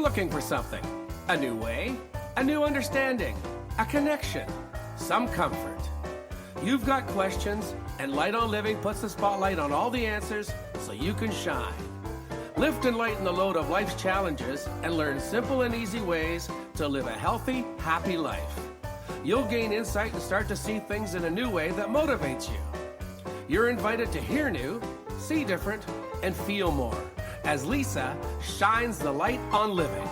you're looking for something. A new way, a new understanding, a connection, some comfort. You've got questions, and Light on Living puts the spotlight on all the answers so you can shine. Lift and lighten the load of life's challenges and learn simple and easy ways to live a healthy, happy life. You'll gain insight and start to see things in a new way that motivates you. You're invited to hear new, see different, and feel more as Lisa shines the light on living.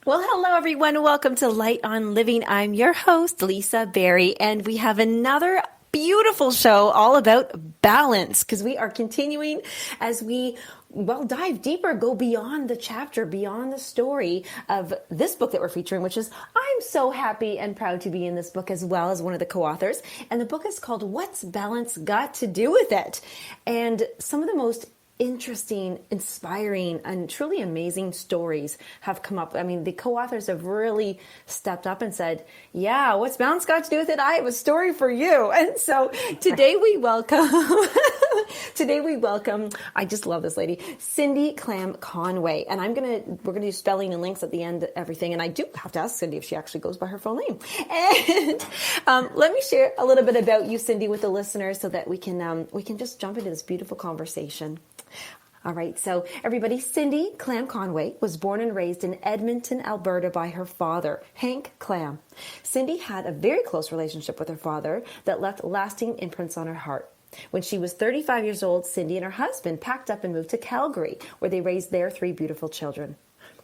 Well, hello, everyone. Welcome to Light on Living. I'm your host, Lisa Berry, and we have another beautiful show all about balance because we are continuing as we dive deeper, go beyond the chapter, beyond the story of this book that we're featuring, which is, I'm so happy and proud to be in this book as well as one of the co-authors. And the book is called What's Balance Got to Do with It? And some of the most interesting, inspiring, and truly amazing stories have come up. I mean, the co-authors have really stepped up and said, yeah, what's balance got to do with it? I have a story for you. And so today we welcome, I just love this lady, Cindy Klamn-Conway. And we're going to do spelling and links at the end of everything. And I do have to ask Cindy if she actually goes by her full name. And let me share a little bit about you, Cindy, with the listeners so that we can just jump into this beautiful conversation. All right, so everybody, Cindy Klamn-Conway was born and raised in Edmonton, Alberta by her father, Hank Klamn. Cindy had a very close relationship with her father that left lasting imprints on her heart. When she was 35 years old, Cindy and her husband packed up and moved to Calgary, where they raised their 3 beautiful children.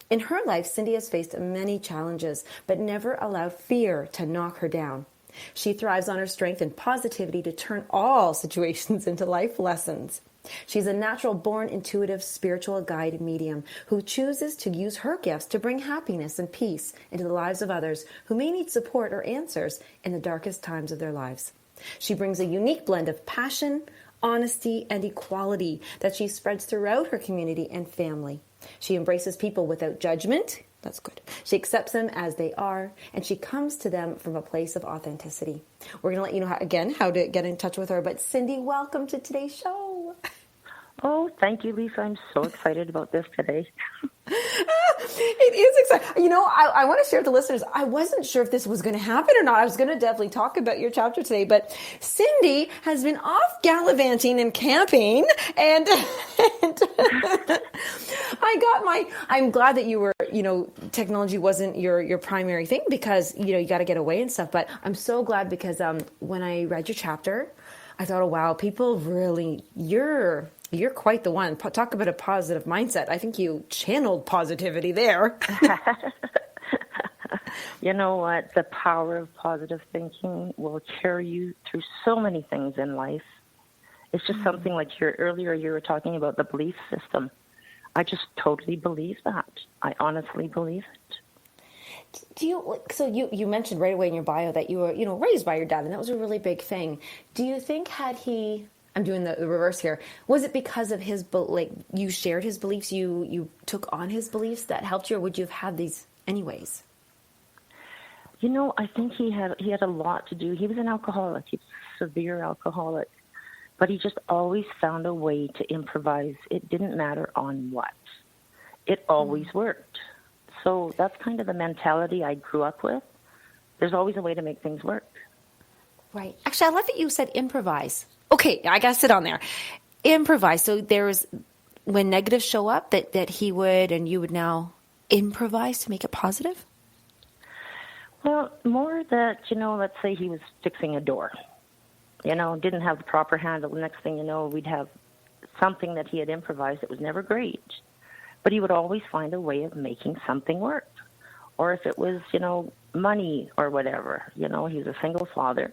In her life, Cindy has faced many challenges, but never allowed fear to knock her down. She thrives on her strength and positivity to turn all situations into life lessons. She's a natural-born, intuitive, spiritual guide medium who chooses to use her gifts to bring happiness and peace into the lives of others who may need support or answers in the darkest times of their lives. She brings a unique blend of passion, honesty, and equality that she spreads throughout her community and family. She embraces people without judgment. That's good. She accepts them as they are, and she comes to them from a place of authenticity. We're going to let you know, how to get in touch with her. But Cindy, welcome to today's show. Oh, thank you, Lisa. I'm so excited about this today. It is exciting. I want to share with the listeners, I wasn't sure if this was going to happen or not. I was going to definitely talk about your chapter today, but Cindy has been off gallivanting and camping, and I'm glad that you were, technology wasn't your primary thing because, you got to get away and stuff, but I'm so glad because when I read your chapter, I thought, oh, wow, people really, you're quite the one. Talk about a positive mindset. I think you channeled positivity there. You know what? The power of positive thinking will carry you through so many things in life. It's just something like earlier you were talking about the belief system. I just totally believe that. I honestly believe it. So you mentioned right away in your bio that you were, raised by your dad, and that was a really big thing. Do you think I'm doing the reverse here. Was it because of his, you shared his beliefs, you took on his beliefs that helped you, or would you have had these anyways? I think he had a lot to do. He was an alcoholic. He was a severe alcoholic. But he just always found a way to improvise. It didn't matter on what. It always worked. So that's kind of the mentality I grew up with. There's always a way to make things work. Right. Actually, I love that you said improvise. Okay, I got to sit on there. Improvise. So there's, when negatives show up, that he would and you would now improvise to make it positive? Well, more that, let's say he was fixing a door. Didn't have the proper handle. The next thing you know, we'd have something that he had improvised. It was never great. But he would always find a way of making something work. Or if it was, money or whatever, he was a single father.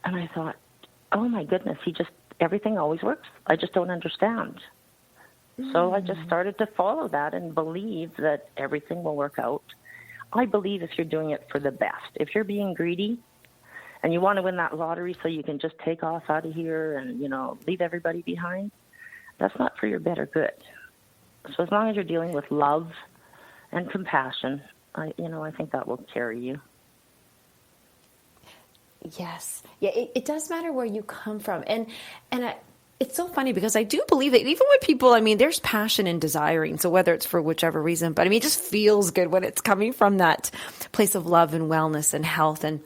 And I thought, oh my goodness, everything always works. I just don't understand. So I just started to follow that and believe that everything will work out. I believe if you're doing it for the best. If you're being greedy and you want to win that lottery so you can just take off out of here and, leave everybody behind, that's not for your better good. So as long as you're dealing with love and compassion, I think that will carry you. Yes. Yeah, it does matter where you come from. It's so funny because I do believe that even when people, I mean, there's passion in desiring. So whether it's for whichever reason, but I mean, it just feels good when it's coming from that place of love and wellness and health. And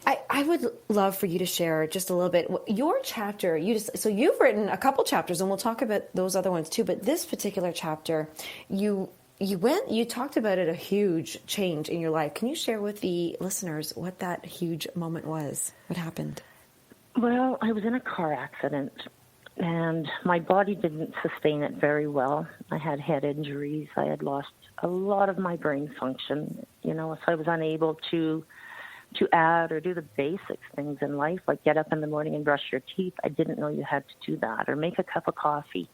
I would love for you to share just a little bit your chapter. So you've written a couple chapters, and we'll talk about those other ones too. But this particular chapter, you talked about it, a huge change in your life. Can you share with the listeners what that huge moment was? What happened? Well, I was in a car accident, and my body didn't sustain it very well. I had head injuries. I had lost a lot of my brain function, so I was unable to add or do the basic things in life, like get up in the morning and brush your teeth. I didn't know you had to do that, or make a cup of coffee.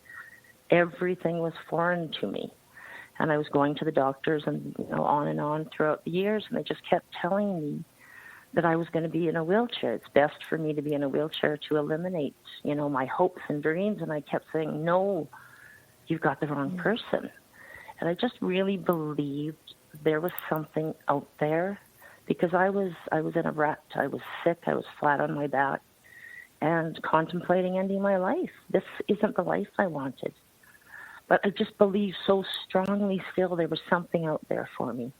Everything was foreign to me. And I was going to the doctors and on throughout the years, and they just kept telling me that I was going to be in a wheelchair. It's best for me to be in a wheelchair to eliminate, my hopes and dreams. And I kept saying, no, you've got the wrong person. And I just really believed there was something out there, because I was in a rut. I was sick. I was flat on my back and contemplating ending my life. This isn't the life I wanted. But I just believe so strongly still there was something out there for me.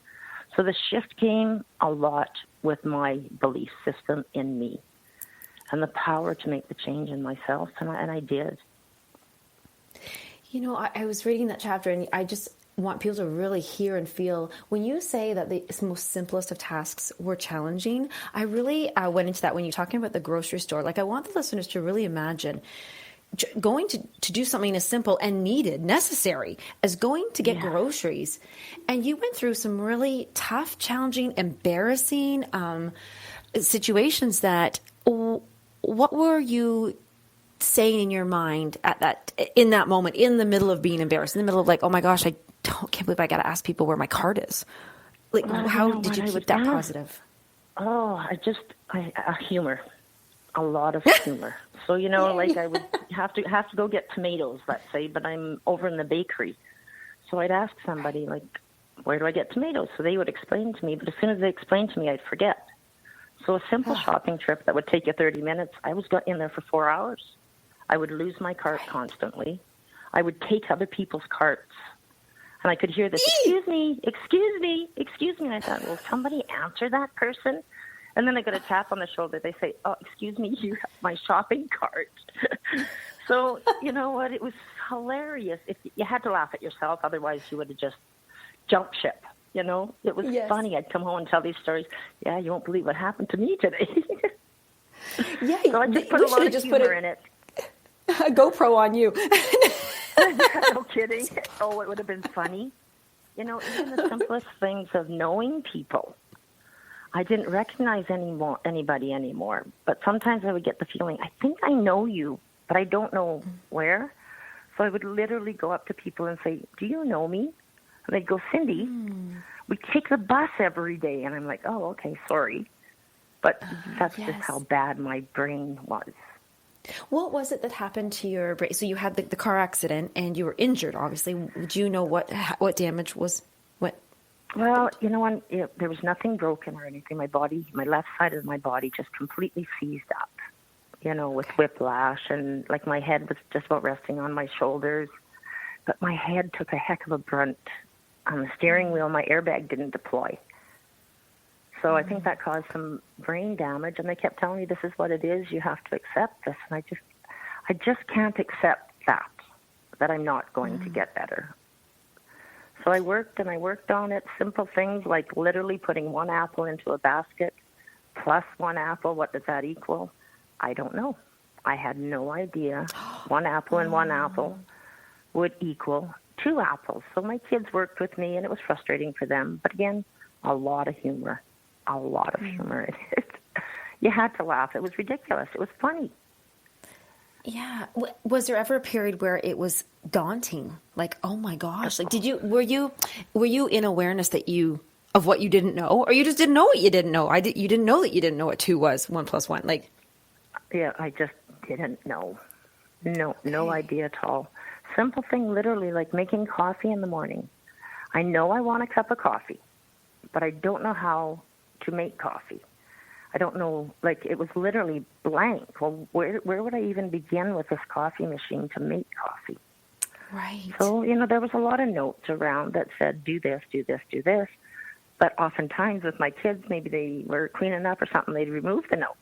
So the shift came a lot with my belief system in me and the power to make the change in myself, and I did. I was reading that chapter, and I just want people to really hear and feel when you say that the most simplest of tasks were challenging. I really went into that when you're talking about the grocery store. Like, I want the listeners to really imagine going to do something as simple and needed, necessary as going to get groceries. And you went through some really tough, challenging, embarrassing situations that, what were you saying in your mind in that moment, in the middle of being embarrassed, in the middle of like, oh my gosh, can't believe I got to ask people where my card is. Like, how did you keep that positive? Oh, humor. A lot of humor. So, like I would have to go get tomatoes, let's say, but I'm over in the bakery. So I'd ask somebody, like, where do I get tomatoes? So they would explain to me, but as soon as they explained to me, I'd forget. So a simple shopping trip that would take you 30 minutes, I was in there for 4 hours. I would lose my cart constantly. I would take other people's carts. And I could hear this, excuse me. And I thought, will somebody answer that person? And then I got a tap on the shoulder. They say, oh, excuse me, you have my shopping cart. So, you know what? It was hilarious. If you had to laugh at yourself, otherwise you would have just jumped ship. It was funny. I'd come home and tell these stories. Yeah, you won't believe what happened to me today. So I just put a lot of humor in it. A GoPro on you. No kidding. Oh, it would have been funny. Even the simplest things of knowing people. I didn't recognize anybody anymore. But sometimes I would get the feeling, I think I know you, but I don't know where. So I would literally go up to people and say, do you know me? And they'd go, Cindy, we take the bus every day. And I'm like, oh, okay, sorry. But that's just how bad my brain was. What was it that happened to your brain? So you had the car accident and you were injured, obviously. Do you know what damage was? Well, there was nothing broken or anything. My left side of my body just completely seized up, with whiplash, and like my head was just about resting on my shoulders. But my head took a heck of a brunt on the steering wheel. My airbag didn't deploy. So I think that caused some brain damage, and they kept telling me, this is what it is, you have to accept this. And I just can't accept that I'm not going to get better. So I worked on it, simple things like literally putting one apple into a basket plus one apple. What does that equal? I don't know. I had no idea. One apple and one apple would equal 2 apples. So my kids worked with me, and it was frustrating for them. But again, a lot of humor in it. You had to laugh. It was ridiculous. It was funny. Yeah. Was there ever a period where it was daunting? Like, oh my gosh! Like, were you in awareness of what you didn't know, or you just didn't know what you didn't know? You didn't know that you didn't know what 2 was, 1 + 1. Like, yeah, I just didn't know. No idea at all. Simple thing, literally, like making coffee in the morning. I know I want a cup of coffee, but I don't know how to make coffee. I don't know, like it was literally blank. Well, where would I even begin with this coffee machine to make coffee? Right. So, there was a lot of notes around that said, do this, do this, do this. But oftentimes with my kids, maybe they were cleaning up or something, they'd remove the note.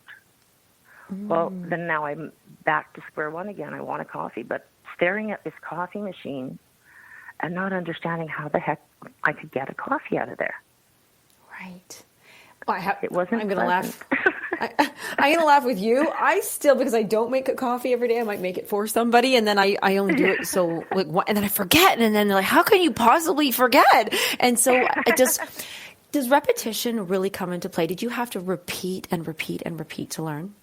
Well, then now I'm back to square one again. I want a coffee, but staring at this coffee machine and not understanding how the heck I could get a coffee out of there. Right. Well, It wasn't I'm going to laugh. pleasant. I'm going to laugh with you. I still, because I don't make a coffee every day, I might make it for somebody, and then I only do it so, and then I forget, and then they're like, how can you possibly forget? And so it just, does repetition really come into play? Did you have to repeat and repeat and repeat to learn?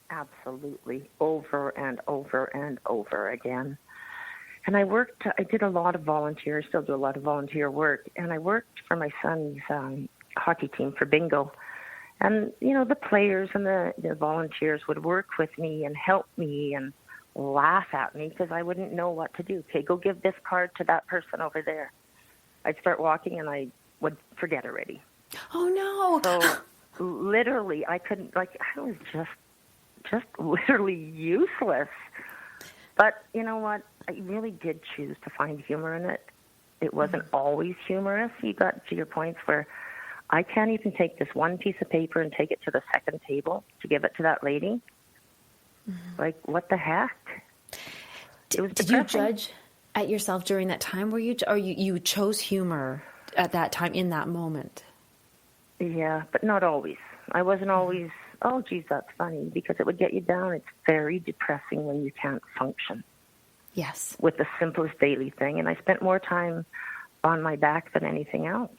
Absolutely. Over and over and over again. And I did a lot of volunteer, still do a lot of volunteer work, and I worked for my son's hockey team for bingo. And, the players and the volunteers would work with me and help me and laugh at me because I wouldn't know what to do. Okay, go give this card to that person over there. I'd start walking and I would forget already. Oh, no. So literally, I couldn't, I was just literally useless. But you know what? I really did choose to find humor in it. It wasn't always humorous. You got to your points where I can't even take this one piece of paper and take it to the second table to give it to that lady. Like, what the heck? Did you judge at yourself during that time? Or you chose humor at that time in that moment? Yeah, but not always. I wasn't always, oh, geez, that's funny, because it would get you down. It's very depressing when you can't function. Yes. With the simplest daily thing. And I spent more time on my back than anything else.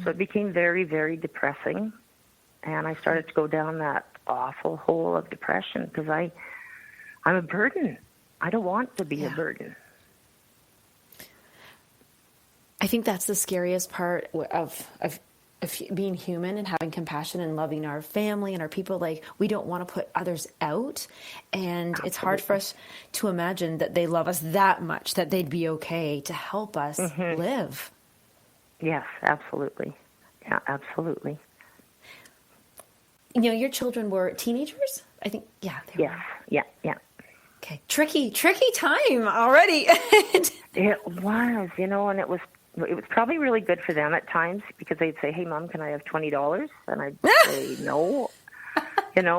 So it became very, very depressing. And I started to go down that awful hole of depression because I'm a burden. I don't want to be a burden. I think that's the scariest part of being human and having compassion and loving our family and our people. Like, we don't want to put others out. And It's hard for us to imagine that they love us that much, that they'd be okay to help us live. Yes, absolutely. Yeah, absolutely. Your children were teenagers? I think, yeah. They were. Yeah. Okay. Tricky time already. It was, and it was probably really good for them at times because they'd say, hey, Mom, can I have $20? And I'd say, no,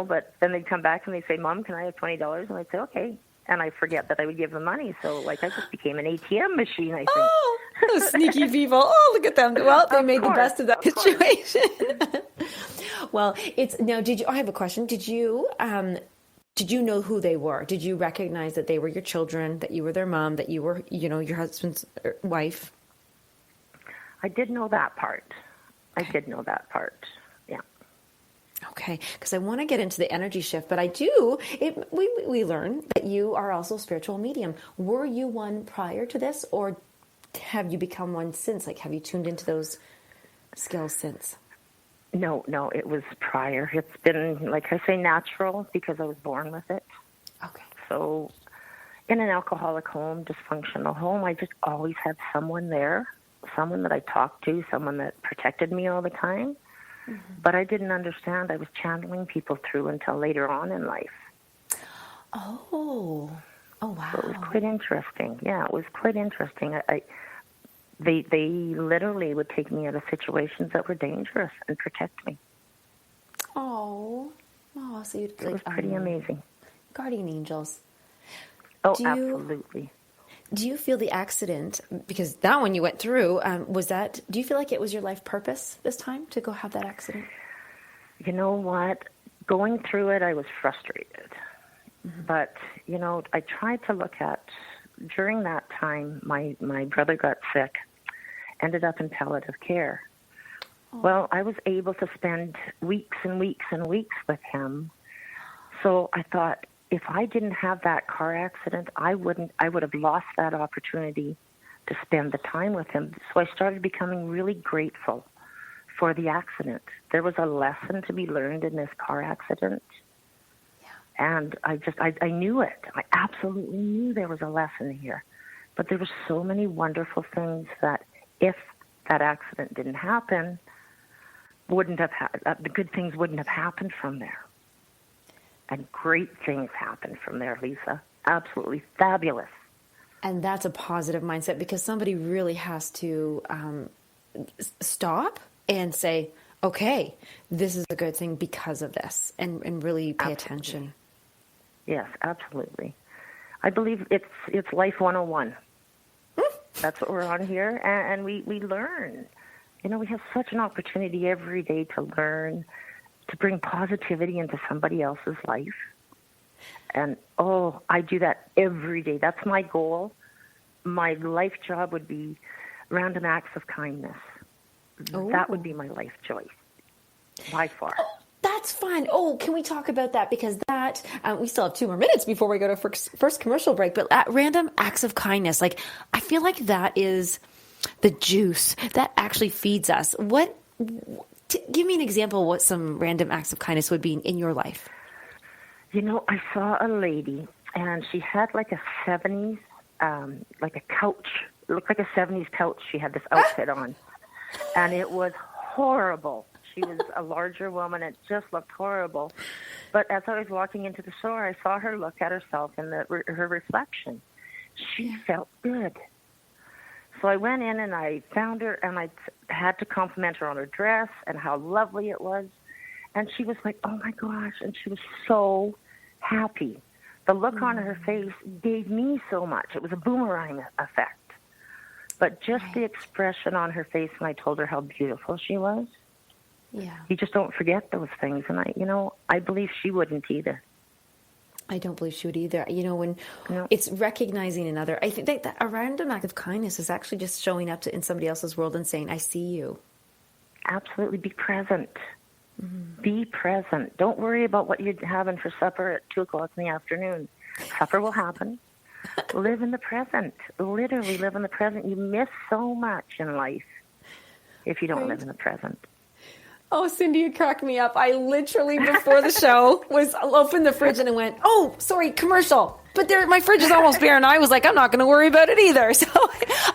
but then they'd come back and they'd say, Mom, can I have $20? And I'd say, okay. And I forget that I would give them money. So, I just became an ATM machine, I think. Oh, those sneaky people. Oh, look at them. Well, they made the best of that situation. Well, I have a question. Did you know who they were? Did you recognize that they were your children, that you were their mom, that you were, your husband's wife? I did know that part. Okay. I did know that part. Yeah. Okay, because I want to get into the energy shift, but we learn that you are also a spiritual medium. Were you one prior to this, or have you become one since? Have you tuned into those skills since? No, it was prior. It's been, like I say, natural because I was born with it. Okay. So in an alcoholic home, dysfunctional home, I just always had someone there, someone that I talked to, someone that protected me all the time. But I didn't understand. I was channeling people through until later on in life. Oh, wow. So it was quite interesting. Yeah, it was quite interesting. They literally would take me out of situations that were dangerous and protect me. So you'd it was pretty amazing. Guardian angels. Oh, absolutely. Do you feel the accident, because that one you went through, do you feel like it was your life purpose this time to go have that accident? You know what? Going through it, I was frustrated. But, I tried to look at, during that time, my brother got sick, ended up in palliative care. Oh. Well, I was able to spend weeks and weeks and weeks with him. So I thought, if I didn't have that car accident, I would have lost that opportunity to spend the time with him. So I started becoming really grateful for the accident. There was a lesson to be learned in this car accident. Yeah. And I knew it. I absolutely knew there was a lesson here. But there were so many wonderful things that if that accident didn't happen, the good things wouldn't have happened from there. And great things happened from there, Lisa. Absolutely fabulous. And that's a positive mindset, because somebody really has to stop and say, okay, this is a good thing because of this, and really pay attention. Yes, absolutely. I believe it's Life 101. That's what we're on here, and we learn. We have such an opportunity every day to learn, to bring positivity into somebody else's life. And, I do that every day. That's my goal. My life job would be random acts of kindness. Oh. That would be my life choice, by far. Oh, that's fun. Oh, can we talk about that? Because that, we still have 2 more minutes before we go to first commercial break, but random acts of kindness, I feel like that is the juice that actually feeds us. Give me an example of what some random acts of kindness would be in your life. I saw a lady, and she had like a 70s, like a couch. It looked like a 70s couch. She had this outfit on, and it was horrible. She was a larger woman. It just looked horrible. But as I was walking into the store, I saw her look at herself in her reflection. She felt good. So I went in and I found her, and I had to compliment her on her dress and how lovely it was. And she was like, oh, my gosh. And she was so happy. The look on her face gave me so much. It was a boomerang effect. But just the expression on her face when I told her how beautiful she was, you just don't forget those things. And I believe she wouldn't either. I don't believe she would either. When it's recognizing another, I think that a random act of kindness is actually just showing up in somebody else's world and saying, I see you. Absolutely. Be present. Mm-hmm. Be present. Don't worry about what you're having for supper at 2 o'clock in the afternoon. Supper will happen. Live in the present. Literally live in the present. You miss so much in life if you don't live in the present. Oh, Cindy, you cracked me up. I literally, before the show, opened the fridge and I went, oh, sorry, commercial. But my fridge is almost bare, and I was like, I'm not going to worry about it either. So,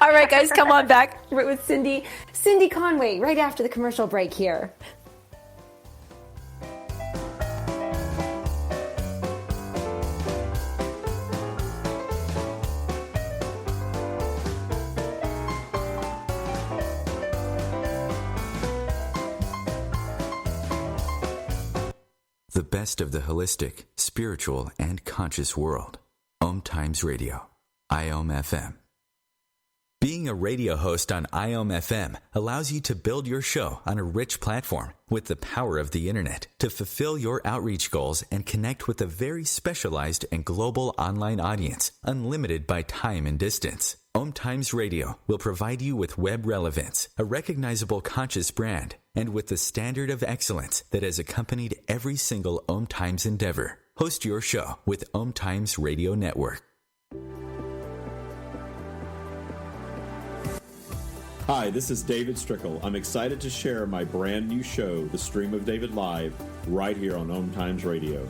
all right, guys, come on back with Cindy Conway right after the commercial break here. The best of the holistic, spiritual, and conscious world. OMTimes Radio. IOM FM. Being a radio host on IOM FM allows you to build your show on a rich platform with the power of the internet to fulfill your outreach goals and connect with a very specialized and global online audience, unlimited by time and distance. OMTimes Radio will provide you with web relevance, a recognizable conscious brand, and with the standard of excellence that has accompanied every single OMTimes endeavor. Host your show with OMTimes Radio Network. Hi, this is David Strickle. I'm excited to share my brand new show, The Stream of David Live, right here on OMTimes Radio.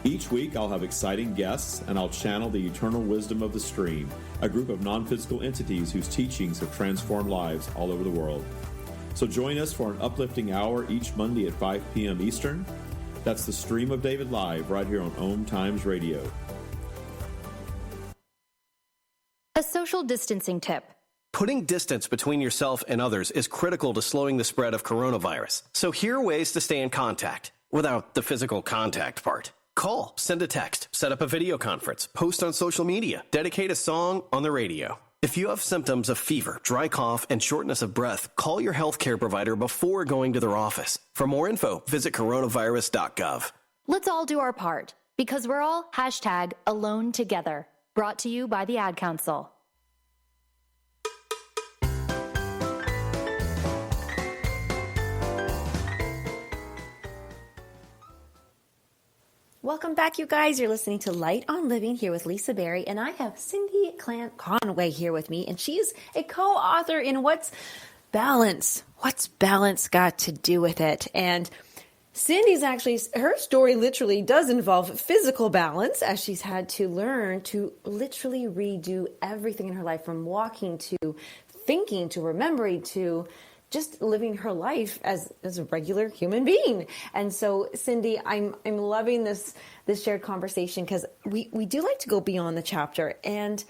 Each week, I'll have exciting guests, and I'll channel the eternal wisdom of the stream, a group of non-physical entities whose teachings have transformed lives all over the world. So join us for an uplifting hour each Monday at 5 p.m. Eastern. That's The Stream of David Live, right here on OMTimes Radio. A social distancing tip. Putting distance between yourself and others is critical to slowing the spread of coronavirus. So here are ways to stay in contact without the physical contact part. Call, send a text, set up a video conference, post on social media, dedicate a song on the radio. If you have symptoms of fever, dry cough, and shortness of breath, call your healthcare provider before going to their office. For more info, visit coronavirus.gov. Let's all do our part, because we're all #alone together. Brought to you by the Ad Council. Welcome back, you guys. You're listening to Light on Living here with Lisa Berry, and I have Cindy Klamn-Conway here with me, and she's a co-author in What's Balance? What's Balance Got to Do with It? And Cindy's actually, her story literally does involve physical balance, as she's had to learn to literally redo everything in her life, from walking to thinking to remembering to just living her life as a regular human being. And so, Cindy, I'm loving this shared conversation, because we do like to go beyond the chapter, and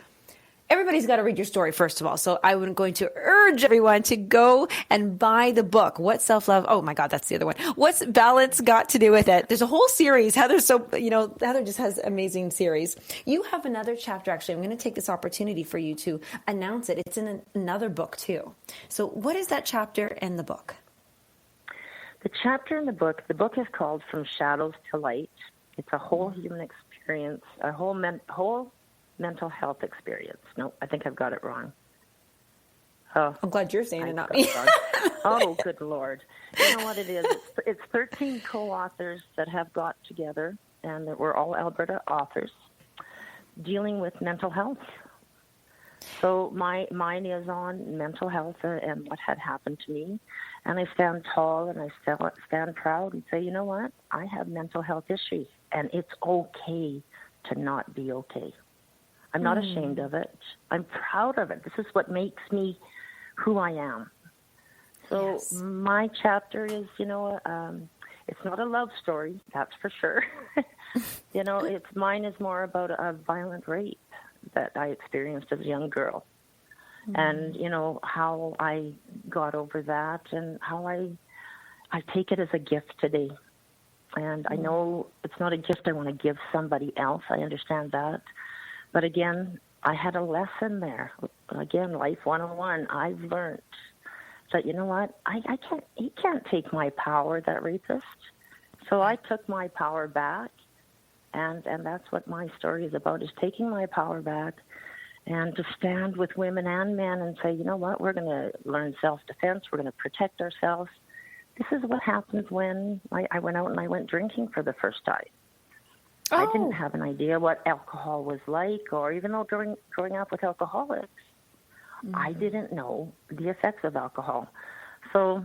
everybody's got to read your story, first of all. So I'm going to urge everyone to go and buy the book, What Self-Love, oh my God, that's the other one. What's Balance Got to Do with It? There's a whole series. Heather just has amazing series. You have another chapter, actually. I'm going to take this opportunity for you to announce it. It's in another book too. So what is that chapter in the book? The chapter in the book is called From Shadows to Light. It's a whole human experience, a whole mental health experience. No, I think I've got it wrong. Oh, I'm glad you're saying it, not me. Oh, good Lord. You know what it is? It's 13 co-authors that have got together, and we're all Alberta authors, dealing with mental health. So mine is on mental health and what had happened to me. And I stand tall and I stand proud and say, you know what? I have mental health issues, and it's okay to not be okay. I'm not ashamed of it. I'm proud of it. This is what makes me who I am. So yes. My chapter is, it's not a love story, that's for sure. Mine is more about a violent rape that I experienced as a young girl. And, how I got over that, and how I take it as a gift today. And I know it's not a gift I want to give somebody else. I understand that. But again, I had a lesson there. Again, life 101. I've learned that, you know what? He can't take my power, that rapist. So I took my power back, and that's what my story is about, is taking my power back and to stand with women and men and say, you know what? We're going to learn self-defense. We're going to protect ourselves. This is what happens when I went out and I went drinking for the first time. Oh. I didn't have an idea what alcohol was like, or even though growing up with alcoholics, I didn't know the effects of alcohol. So,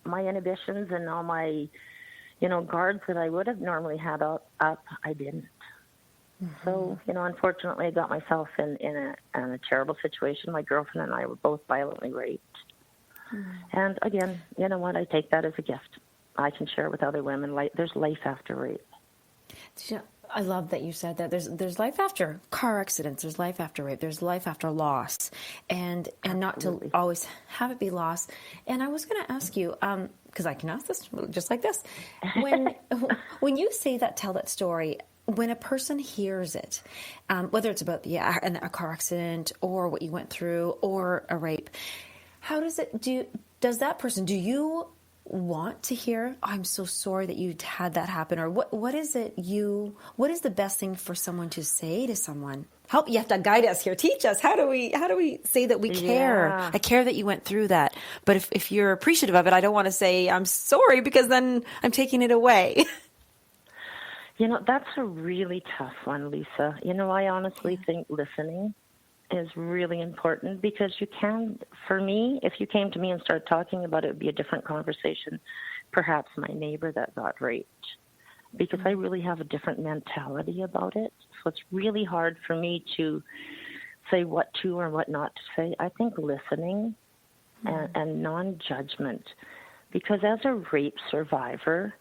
my inhibitions and all my, guards that I would have normally had up, I didn't. So, unfortunately, I got myself in a terrible situation. My girlfriend and I were both violently raped. And again, you know what? I take that as a gift. I can share with other women. There's life after rape. I love that you said that. There's life after car accidents. There's life after rape. There's life after loss, and not to always have it be loss. And I was going to ask you, because I can ask this just like this, when you tell that story, when a person hears it, whether it's about a car accident or what you went through or a rape, how does it does that person, do you want to hear, I'm so sorry that you had that happen, or what is the best thing for someone to say to someone? Help, you have to guide us here. Teach us. How do we say that we care? Yeah. I care that you went through that. But if you're appreciative of it, I don't want to say I'm sorry, because then I'm taking it away. That's a really tough one, Lisa. I honestly think listening is really important, because for me, if you came to me and started talking about it, it would be a different conversation. Perhaps my neighbor that got raped, because I really have a different mentality about it. So it's really hard for me to say what to or what not to say. I think listening and non-judgment, because as a rape survivor,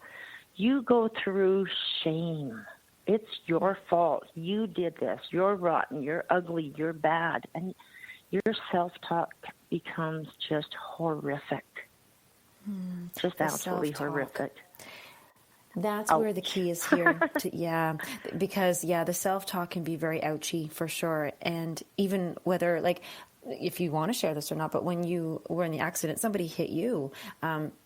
you go through shame. It's your fault. You did this. You're rotten. You're ugly. You're bad. And your self-talk becomes just horrific. Just absolutely horrific. That's where the key is here. Because the self-talk can be very ouchy for sure. And even whether, if you want to share this or not, but when you were in the accident, somebody hit you.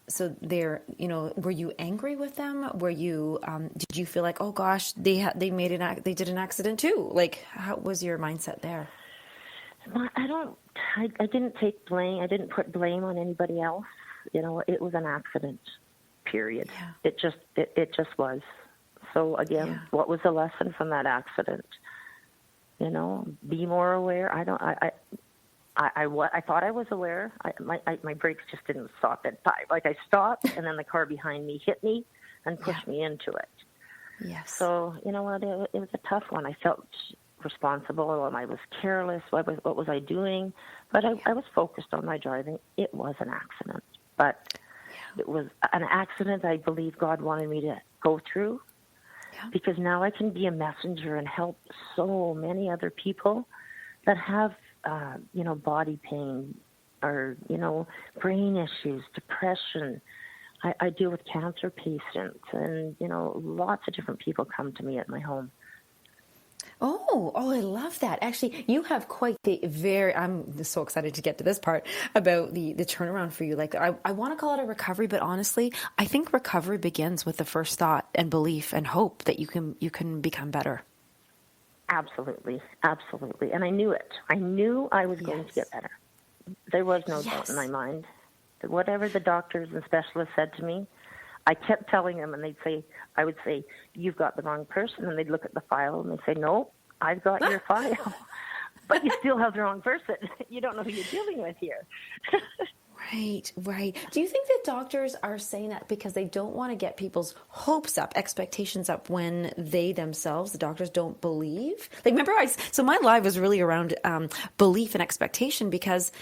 So were you angry with them? Were you, did you feel like, oh gosh, they did an accident too? How was your mindset there? I didn't take blame. I didn't put blame on anybody else. It was an accident, period. Yeah. It just was. So again, what was the lesson from that accident? Be more aware. I thought I was aware. My brakes just didn't stop at time. I stopped, and then the car behind me hit me and pushed me into it. Yes. So, you know what? It was a tough one. I felt responsible, and I was careless. What was I doing? But I was focused on my driving. It was an accident. But it was an accident I believe God wanted me to go through, because now I can be a messenger and help so many other people that have, body pain or, brain issues, depression. I deal with cancer patients, and, lots of different people come to me at my home. Oh, I love that. Actually, you have quite I'm so excited to get to this part about the turnaround for you. Like, I want to call it a recovery, but honestly, I think recovery begins with the first thought and belief and hope that you can become better. Absolutely. Absolutely. And I knew it. I knew I was going to get better. There was no doubt in my mind. Whatever the doctors and specialists said to me, I kept telling them, and I would say, you've got the wrong person. And they'd look at the file and they'd say, no, I've got your file. But you still have the wrong person. You don't know who you're dealing with here. Right. Do you think that doctors are saying that because they don't want to get people's hopes up, expectations up when they themselves, the doctors, don't believe? Like, remember, so my live was really around belief and expectation, because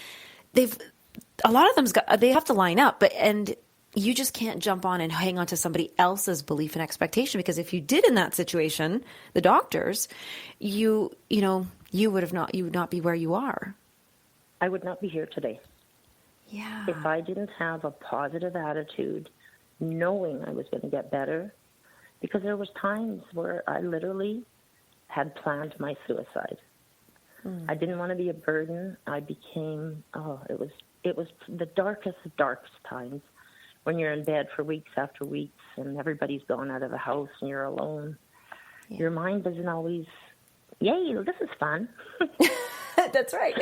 a lot of them they have to line up, and you just can't jump on and hang on to somebody else's belief and expectation, because if you did in that situation, the doctors, you would not be where you are. I would not be here today. Yeah. If I didn't have a positive attitude, knowing I was going to get better, because there was times where I literally had planned my suicide. I didn't want to be a burden. I became, it was the darkest of darkest times, when you're in bed for weeks after weeks and everybody's gone out of the house and you're alone. Yeah. Your mind doesn't always, yay, this is fun. That's right.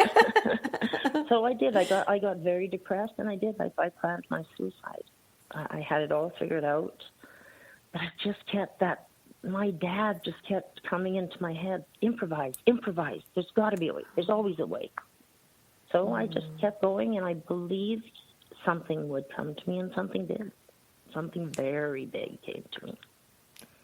So I did. I got very depressed, and I did. I planned my suicide. I had it all figured out, but I just kept my dad just kept coming into my head, improvise. There's got to be a way. There's always a way. So I just kept going, and I believed something would come to me, and something did. Something very big came to me.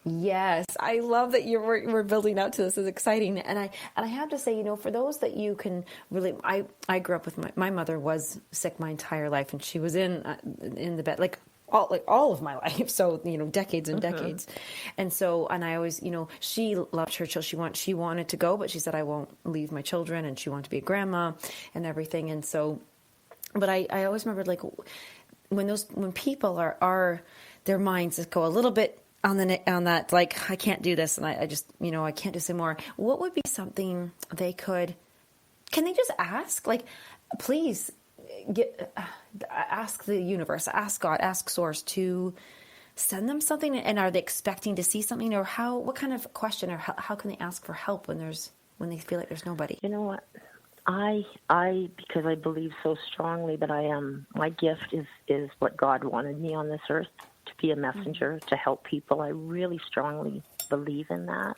Yes, I love that we're building up to this. It's exciting, and I have to say, for those that you can really, I grew up with my mother was sick my entire life, and she was in the bed like all of my life, so decades and decades, and I always, she loved her children. She wanted to go, but she said, I won't leave my children, and she wanted to be a grandma and everything, and so, but I always remembered, like, when people are their minds just go a little bit on that, like, I can't do this, and I just, I can't do some more. What would be something can they just ask? Like, please ask the universe, ask God, ask Source to send them something, and are they expecting to see something, or what kind of question, or how can they ask for help when they feel like there's nobody? You know what? I because I believe so strongly that my gift is what God wanted me on this earth, to be a messenger, to help people. I really strongly believe in that.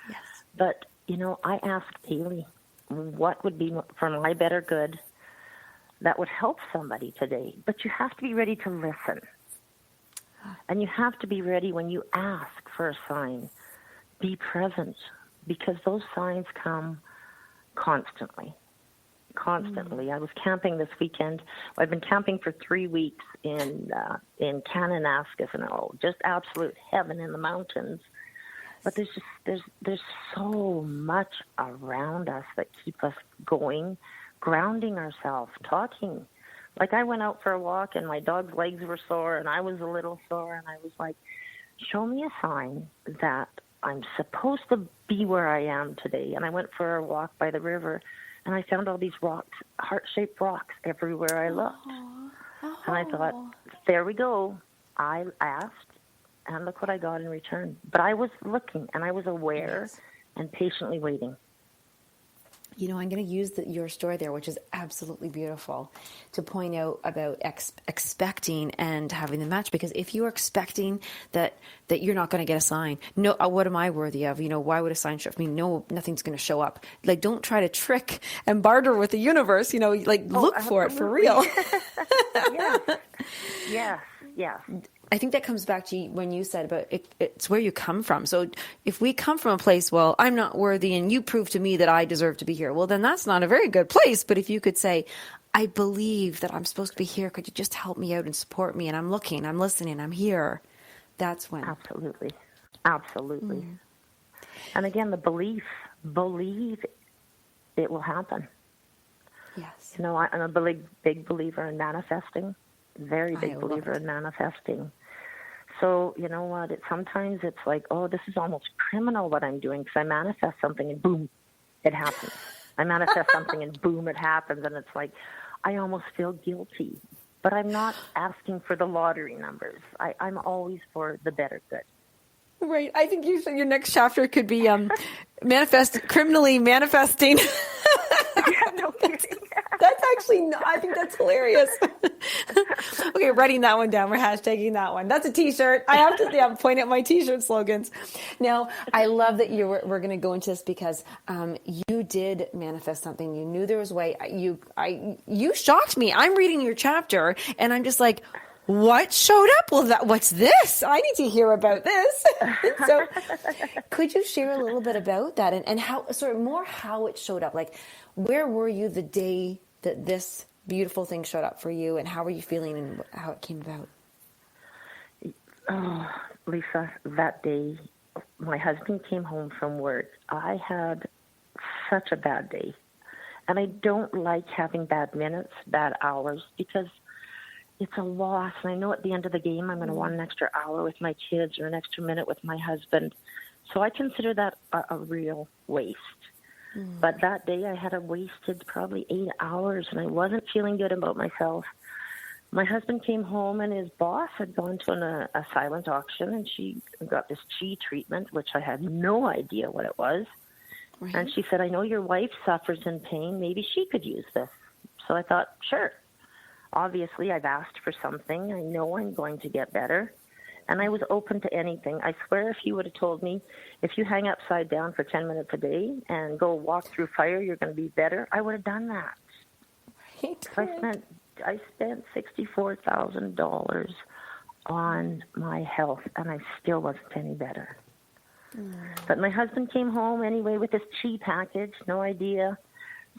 Yes. But, I ask daily, what would be for my better good that would help somebody today? But you have to be ready to listen. And you have to be ready when you ask for a sign. Be present, because those signs come constantly. I was camping this weekend. I've been camping for 3 weeks in Kananaskis, and just absolute heaven in the mountains. But there's so much around us that keep us going, grounding ourselves, talking. Like, I went out for a walk, and my dog's legs were sore, and I was a little sore, and I was like, show me a sign that I'm supposed to be where I am today. And I went for a walk by the river, and I found all these rocks, heart-shaped rocks, everywhere I looked. And I thought, there we go. I asked, and look what I got in return. But I was looking, and I was aware and patiently waiting. I'm going to use your story there, which is absolutely beautiful, to point out about expecting and having the match. Because if you are expecting that you're not going to get a sign, no, what am I worthy of? Why would a sign show up? No, nothing's going to show up. Like, don't try to trick and barter with the universe. Look for it for real. Yes. I think that comes back to when you said about it's where you come from. So if we come from a place, well, I'm not worthy, and you prove to me that I deserve to be here, well, then that's not a very good place. But if you could say, I believe that I'm supposed to be here. Could you just help me out and support me? And I'm looking, I'm listening, I'm here. That's when. Absolutely. Absolutely. And again, the believe it will happen. Yes. You know, I'm a big believer in manifesting, very I big love believer it. in manifesting. So, you know what, sometimes it's like, oh, this is almost criminal what I'm doing, because I manifest something and boom, it happens. I manifest something and boom, it happens. And it's like, I almost feel guilty. But I'm not asking for the lottery numbers. I'm always for the better good. Right. I think your next chapter could be criminally manifesting. Yeah, no kidding. That's actually, I think that's hilarious. Okay, writing that one down. We're hashtagging that one. That's a T-shirt. I have to point out my T-shirt slogans. Now, I love that we're going to go into this because you did manifest something. You knew there was a way. You shocked me. I'm reading your chapter, and I'm just like, what showed up? Well, what's this? I need to hear about this. So could you share a little bit about that and how it showed up? Like, where were you the day that this beautiful thing showed up for you, and how were you feeling and how it came about? Oh, Lisa, that day, my husband came home from work. I had such a bad day. And I don't like having bad minutes, bad hours, because it's a loss. And I know at the end of the game, I'm going to want an extra hour with my kids or an extra minute with my husband. So I consider that a real waste. But that day I had wasted probably 8 hours, and I wasn't feeling good about myself. My husband came home, and his boss had gone to a silent auction, and she got this chi treatment, which I had no idea what it was. Right. And she said, I know your wife suffers in pain. Maybe she could use this. So I thought, sure. Obviously, I've asked for something. I know I'm going to get better. And I was open to anything. I swear, if you would have told me, if you hang upside down for 10 minutes a day and go walk through fire, you're going to be better, I would have done that. Right. I spent $64,000 on my health, and I still wasn't any better. But my husband came home anyway with this chi package, no idea.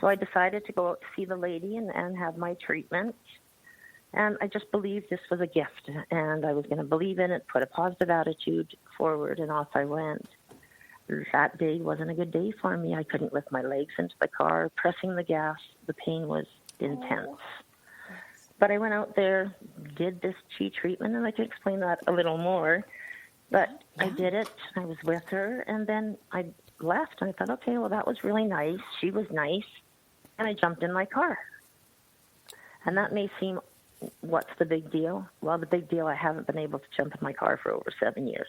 So I decided to go out to see the lady and have my treatment. And I just believed this was a gift, and I was going to believe in it, put a positive attitude forward, and off I went. That day wasn't a good day for me. I couldn't lift my legs into the car, pressing the gas. The pain was intense. But I went out there, did this chi treatment, and I can explain that a little more. But I did it. I was with her, and then I left, and I thought, okay, well, that was really nice. She was nice. And I jumped in my car. And that may seem, what's the big deal? Well, the big deal, I haven't been able to jump in my car for over 7 years.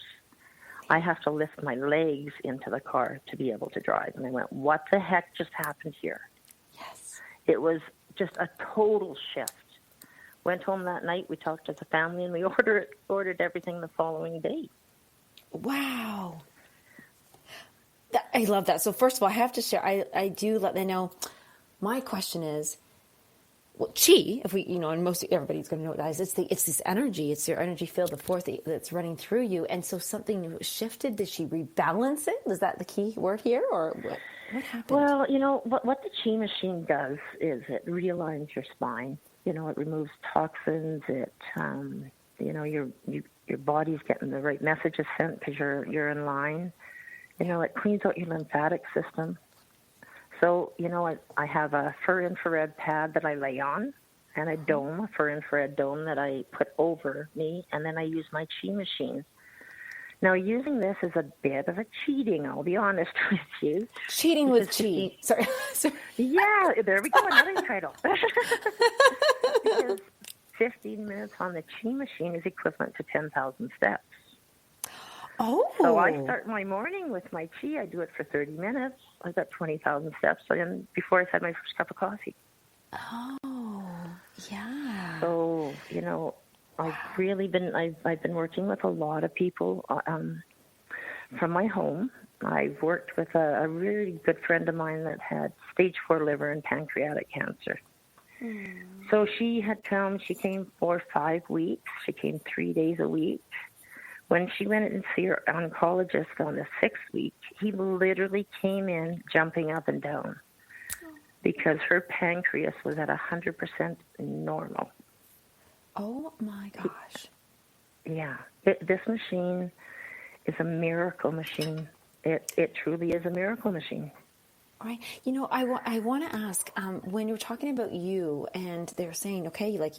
I have to lift my legs into the car to be able to drive. And I went, what the heck just happened here? Yes. It was just a total shift. Went home that night, we talked as a family, and we ordered everything the following day. Wow. I love that. So first of all, I have to share, I do let them know, my question is, well, chi, if we, and everybody's going to know what that is. It's this energy. It's your energy field, the force that's running through you. And so something shifted. Did she rebalance it? Was that the key word here, or what happened? Well, what the chi machine does is it realigns your spine. It removes toxins. It, your body's getting the right messages sent because you're in line. It cleans out your lymphatic system. So, I have a fur-infrared pad that I lay on, and a fur-infrared dome that I put over me, and then I use my chi machine. Now, using this is a bit of a cheating, I'll be honest with you. Cheating with chi. Sorry. Yeah, there we go, another title. Because 15 minutes on the chi machine is equivalent to 10,000 steps. Oh. So I start my morning with my chi. I do it for 30 minutes. I've got 20,000 steps before I've had my first cup of coffee. Oh, yeah. So, I've really I've been working with a lot of people from my home. I've worked with a really good friend of mine that had stage 4 liver and pancreatic cancer. So she came for 5 weeks. She came 3 days a week. When she went in to see her oncologist on the 6th week, he literally came in jumping up and down. because her pancreas was at 100% normal. Oh my gosh. Yeah. This machine is a miracle machine. It truly is a miracle machine. All right. I want to ask, when you're talking about you and they're saying, okay, like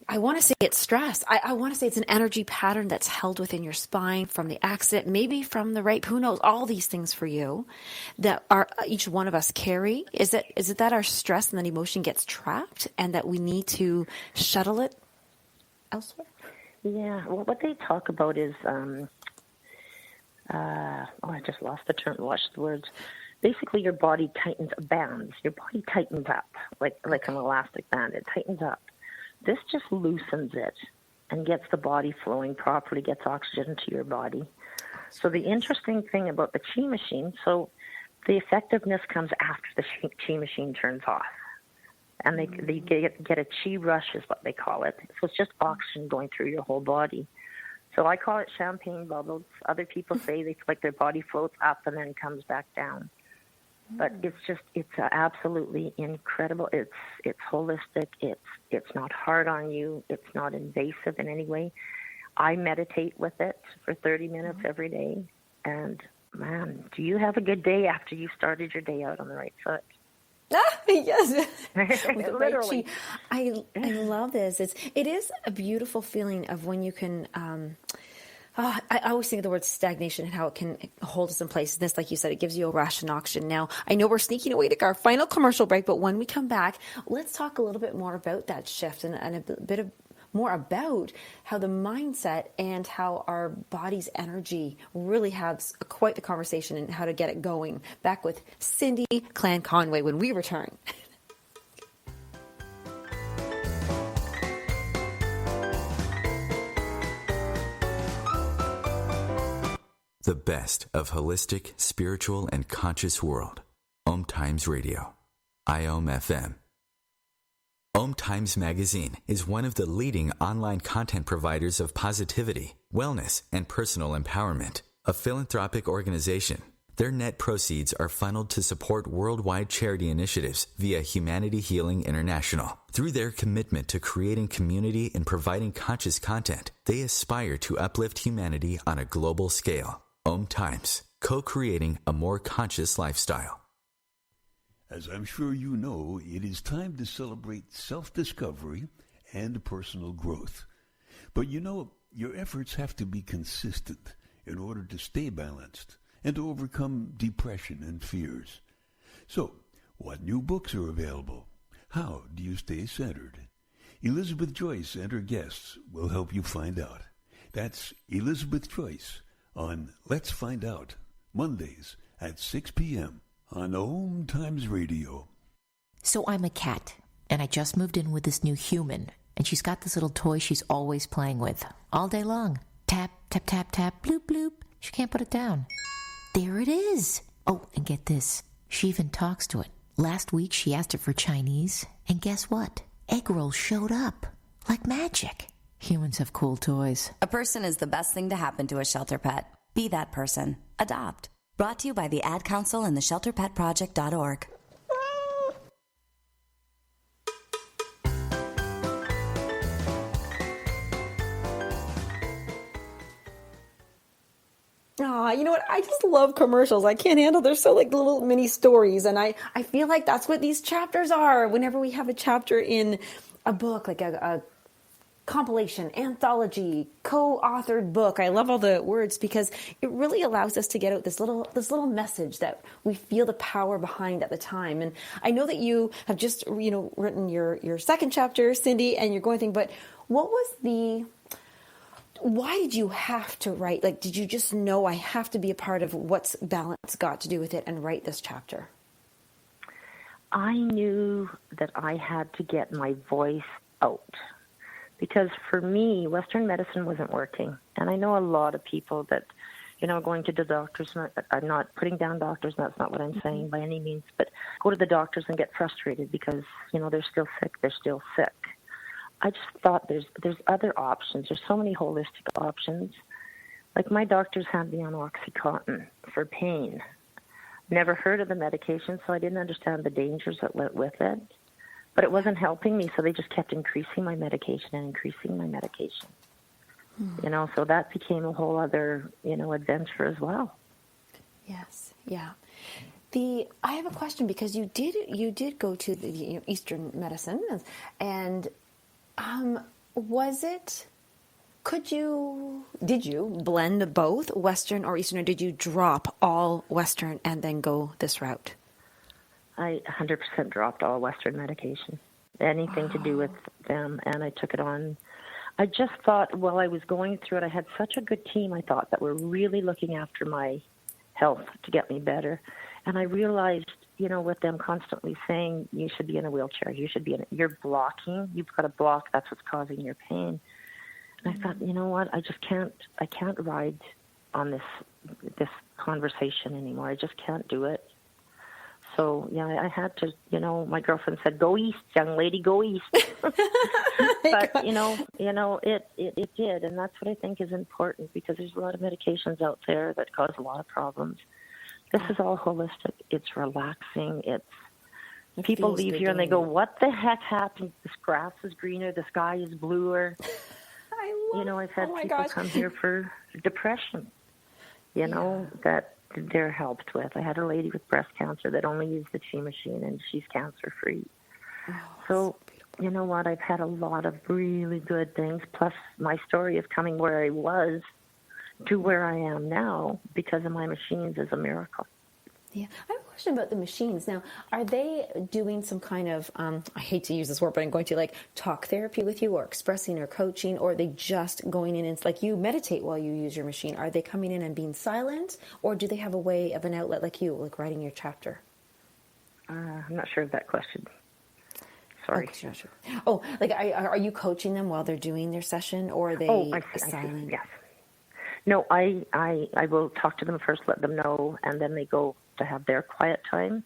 I want to say it's stress. I want to say it's an energy pattern that's held within your spine from the accident, maybe from the rape, who knows, all these things for you that are each one of us carry. Is it that our stress and that emotion gets trapped and that we need to shuttle it elsewhere? Yeah. Well, what they talk about is, I just lost the term, lost the words. Basically, your body tightens, bands. Your body tightens up like an elastic band. It tightens up. This just loosens it and gets the body flowing properly, gets oxygen to your body. So the interesting thing about the Chi machine, so the effectiveness comes after the Chi machine turns off. And they get a Chi rush is what they call it. So it's just oxygen going through your whole body. So I call it champagne bubbles. Other people say like their body floats up and then comes back down. But it's absolutely incredible. It's holistic. It's not hard on you. It's not invasive in any way. I meditate with it for 30 minutes every day. And man, do you have a good day after you started your day out on the right foot? Yes. Literally. I love this. It is a beautiful feeling of when you can, I always think of the word stagnation and how it can hold us in place. This, like you said, it gives you a rush and oxygen. Now, I know we're sneaking away to our final commercial break, but when we come back, let's talk a little bit more about that shift and a bit more about how the mindset and how our body's energy really has quite the conversation and how to get it going. Back with Cindy Klamn-Conway when we return. The best of holistic, spiritual, and conscious world. OMTimes Radio. IOM-FM. OMTimes Magazine is one of the leading online content providers of positivity, wellness, and personal empowerment. A philanthropic organization. Their net proceeds are funneled to support worldwide charity initiatives via Humanity Healing International. Through their commitment to creating community and providing conscious content, they aspire to uplift humanity on a global scale. OMTimes, co-creating a more conscious lifestyle. As I'm sure you know, it is time to celebrate self-discovery and personal growth. But your efforts have to be consistent in order to stay balanced and to overcome depression and fears. So, what new books are available? How do you stay centered? Elizabeth Joyce and her guests will help you find out. That's Elizabeth Joyce on Let's Find Out, Mondays at 6 p.m. on OMTimes Radio. So I'm a cat, and I just moved in with this new human, and she's got this little toy she's always playing with, all day long. Tap, tap, tap, tap, bloop, bloop. She can't put it down. There it is. Oh, and get this. She even talks to it. Last week, she asked it for Chinese, and guess what? Egg rolls showed up. Like magic. Humans have cool toys. A person is the best thing to happen to a shelter pet. Be that person. Adopt. Brought to you by the Ad Council and the ShelterPetProject.org. You know what? I just love commercials. I can't handle. They're so like little mini stories. And I feel like that's what these chapters are. Whenever we have a chapter in a book, like a compilation, anthology, co-authored book. I love all the words because it really allows us to get out this little message that we feel the power behind at the time. And I know that you have just, written your second chapter, Cindy, and you're going through, but why did you have to write? Like, did you just know I have to be a part of what's balance got to do with it and write this chapter? I knew that I had to get my voice out. Because for me, Western medicine wasn't working. And I know a lot of people that, going to the doctors, I'm not putting down doctors, and that's not what I'm saying by any means, but go to the doctors and get frustrated because, they're still sick. I just thought there's other options. There's so many holistic options. Like my doctors had me on OxyContin for pain. Never heard of the medication, so I didn't understand the dangers that went with it. But it wasn't helping me, so they just kept increasing my medication and increasing my medication. You know, so that became a whole other, you know, adventure as well. Yes, yeah. I have a question, because you did go to the Eastern medicine, and did you blend both Western or Eastern, or did you drop all Western and then go this route? I 100% dropped all Western medication, anything to do with them, and I took it on. I just thought while I was going through it, I had such a good team, I thought, that were really looking after my health to get me better. And I realized, you know, with them constantly saying, you should be in a wheelchair, you're blocking, you've got a block, that's what's causing your pain. And I thought, you know what, I can't ride on this conversation anymore. I just can't do it. So, yeah, I had to, you know, my girlfriend said, go east, young lady, go east. But, you know, it did. And that's what I think is important, because there's a lot of medications out there that cause a lot of problems. This is all holistic. It's relaxing. People leave here and they go, what the heck happened? This grass is greener. The sky is bluer. I've had people come here for depression, you know, that they're helped with. I had a lady with breast cancer that only used the Chi machine, and she's cancer-free. So, you know what, I've had a lot of really good things, plus my story of coming where I was to where I am now because of my machines is a miracle. Yeah. I have a question about the machines. Now, are they doing some kind of, I hate to use this word, but I'm going to, like, talk therapy with you, or expressing or coaching, or are they just going in and it's like you meditate while you use your machine? Are they coming in and being silent, or do they have a way of an outlet like you, like writing your chapter? I'm not sure of that question. Sorry. Oh, not sure. Oh, like, are you coaching them while they're doing their session, or are they silent? I see. Yes. No, I will talk to them first, let them know, and then they go to have their quiet time.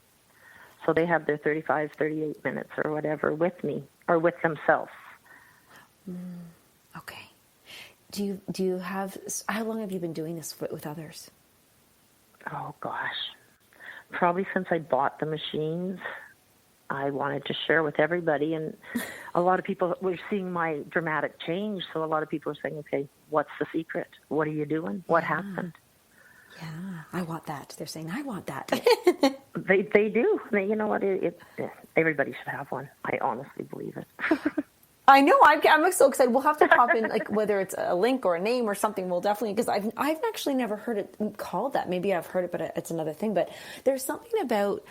So they have their 35, 38 minutes or whatever with me or with themselves. Okay. Do you have, how long have you been doing this with others? Oh, gosh. Probably since I bought the machines. I wanted to share with everybody, and a lot of people were seeing my dramatic change, so a lot of people are saying, okay, what's the secret? What are you doing? What happened? Yeah, I want that. They're saying, I want that. They do. You know what? Everybody should have one. I honestly believe it. I know. I'm so excited. We'll have to pop in, like, whether it's a link or a name or something. We'll definitely, because I've actually never heard it called that. Maybe I've heard it, but it's another thing. But there's something about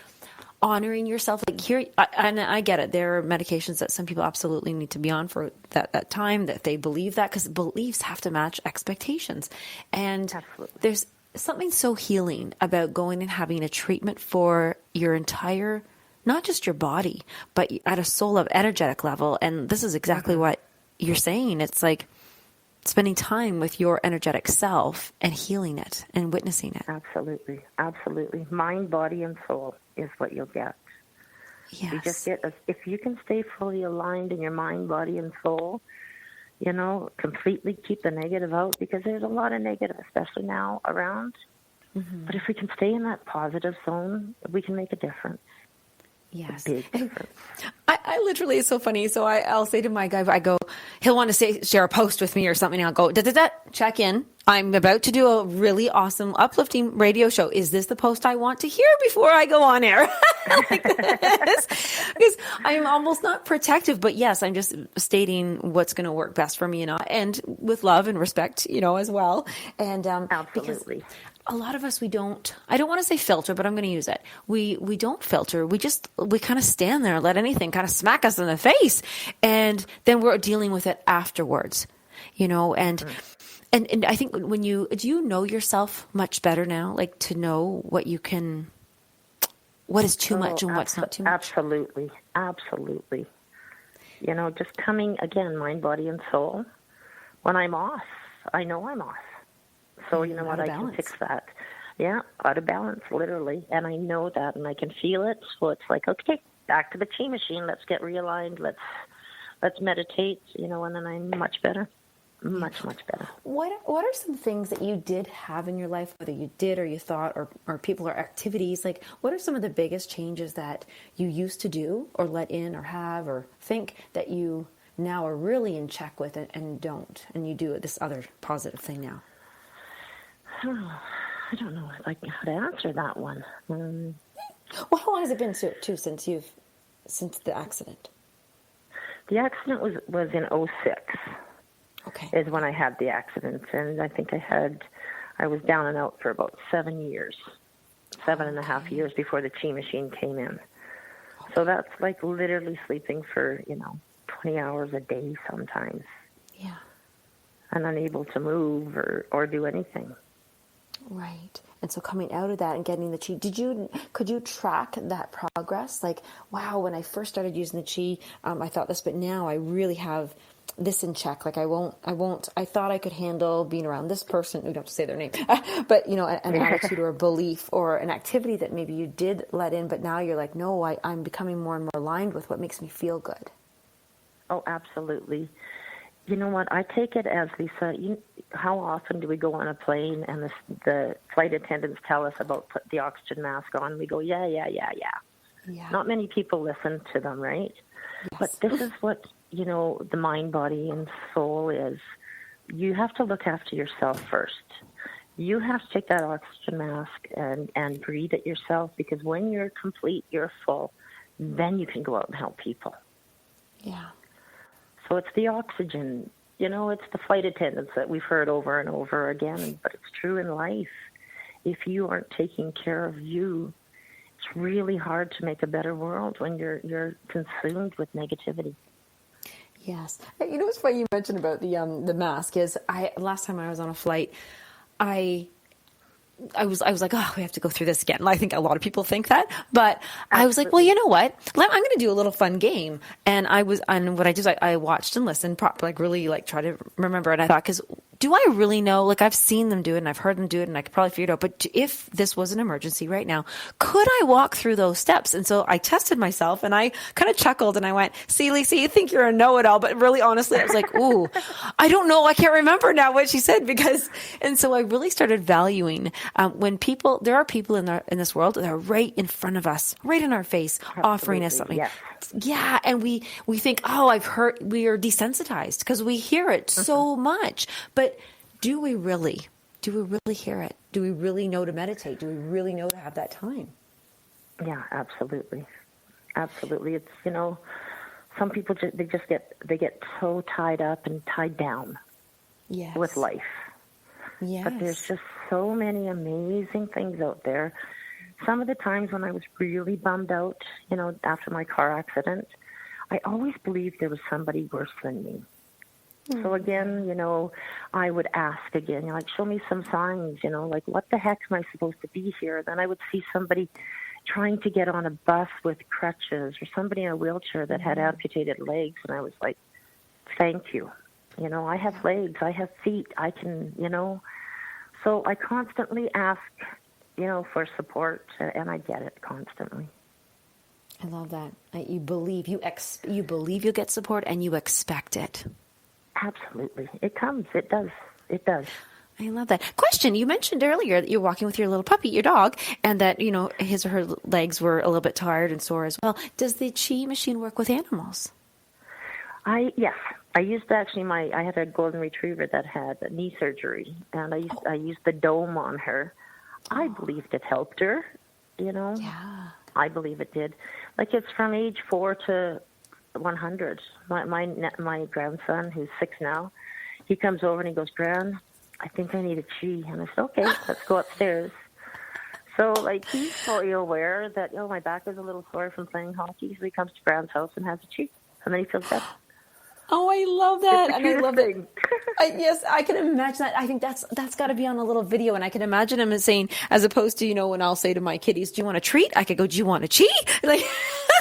honoring yourself. Like, here, and I get it. There are medications that some people absolutely need to be on for that time, that they believe that, because beliefs have to match expectations. And there's something so healing about going and having a treatment for your entire, not just your body, but at a soul of energetic level. And this is exactly what you're saying. It's like spending time with your energetic self and healing it and witnessing it. Absolutely. Absolutely. Mind, body, and soul is what you'll get. Yes. You just get, if you can stay fully aligned in your mind, body, and soul, you know, completely keep the negative out, because there's a lot of negative, especially now, around. But if we can stay in that positive zone, we can make a difference. Yes. A big difference. I literally, it's so funny. So I'll say to my guy, he'll want to share a post with me or something. And I'll go, check in. I'm about to do a really awesome, uplifting radio show. Is this the post I want to hear before I go on air? Like this. Because I'm almost not protective, but yes, I'm just stating what's going to work best for me, you know, and with love and respect, you know, as well. And Absolutely. Because a lot of us, I don't want to say filter, but I'm going to use it. We don't filter. We kind of stand there and let anything kind of smack us in the face. And then we're dealing with it afterwards, you know, and I think do you know yourself much better now? Like, to know what is too much and what's not too much? Absolutely. Absolutely. You know, just coming, again, mind, body, and soul. When I'm off, I know I'm off. So, you know what, I can fix that. Yeah, out of balance, literally. And I know that, and I can feel it. So it's like, okay, back to the Chi machine. Let's get realigned. Let's meditate, you know, and then I'm much better. Much, much better. What are some things that you did have in your life, whether you did or you thought, or people or activities, like what are some of the biggest changes that you used to do or let in or have or think that you now are really in check with and don't, and you do this other positive thing now? Oh, I don't know how to answer that one. Well, how long has it been too since the accident? The accident was in 2006. Okay. Is when I had the accident, and I think I was down and out for about 7 years, 7.5 years before the chi machine came in. Okay. So that's like literally sleeping for 20 hours a day sometimes. Yeah. And unable to move or do anything. Right. And so coming out of that and getting the chi, could you track that progress? Like, wow, when I first started using the chi, I thought this, but now I really have this in check. Like I thought I could handle being around this person. We don't have to say their name, but an attitude or a belief or an activity that maybe you did let in, but now you're like, no, I'm becoming more and more aligned with what makes me feel good. Oh, absolutely. You know what? I take it as, Lisa, how often do we go on a plane and the flight attendants tell us about put the oxygen mask on? We go, yeah. Not many people listen to them, right? Yes. But this is what, the mind, body, and soul is. You have to look after yourself first. You have to take that oxygen mask and breathe it yourself, because when you're complete, you're full, then you can go out and help people. Yeah. So it's the oxygen, it's the flight attendants that we've heard over and over again, but it's true in life. If you aren't taking care of you, it's really hard to make a better world when you're consumed with negativity. Yes. What's funny you mentioned about the mask is last time I was on a flight, I was like, oh, we have to go through this again. I think a lot of people think that, but absolutely. I was like, well, you know what? I'm going to do a little fun game. And what I did is I watched and listened, really try to remember. And I thought, because do I really know? Like I've seen them do it and I've heard them do it and I could probably figure it out. But if this was an emergency right now, could I walk through those steps? And so I tested myself and I kind of chuckled and I went, see, Lisa, you think you're a know-it-all, but really honestly, I was like, ooh, I don't know. I can't remember now what she said and so I really started valuing when there are people in this world that are right in front of us, right in our face, absolutely, offering us something. Yes. Yeah. And we think, oh, I've heard, we are desensitized because we hear it so much. But do we really hear it? Do we really know to meditate? Do we really know to have that time? Yeah, absolutely. Absolutely. It's, some people they get so tied up and tied down with life. Yes. But there's just so many amazing things out there. Some of the times when I was really bummed out, after my car accident, I always believed there was somebody worse than me. Mm. So again, I would ask again, show me some signs, what the heck am I supposed to be here? Then I would see somebody trying to get on a bus with crutches or somebody in a wheelchair that had amputated legs. And I was like, thank you. I have legs, I have feet, I can, So I constantly ask, for support, and I get it constantly. I love that. You believe you'll get support, and you expect it. Absolutely, it comes. It does. It does. I love that. Question: you mentioned earlier that you're walking with your little puppy, your dog, and that his or her legs were a little bit tired and sore as well. Does the chi machine work with animals? Yes. I used I had a golden retriever that had a knee surgery, and I used the dome on her. I believed it helped her, Yeah. I believe it did. Like it's from age 4 to 100. My grandson, who's 6 now, he comes over and he goes, Gran, I think I need a chi. And I said, okay, let's go upstairs. So he's fully aware that, my back is a little sore from playing hockey. So he comes to Gran's house and has a chi, and then he feels better. Oh, I love that. And I love it. Yes, I can imagine that. I think that's got to be on a little video. And I can imagine him saying, as opposed to, when I'll say to my kitties, do you want a treat? I could go, do you want a chi?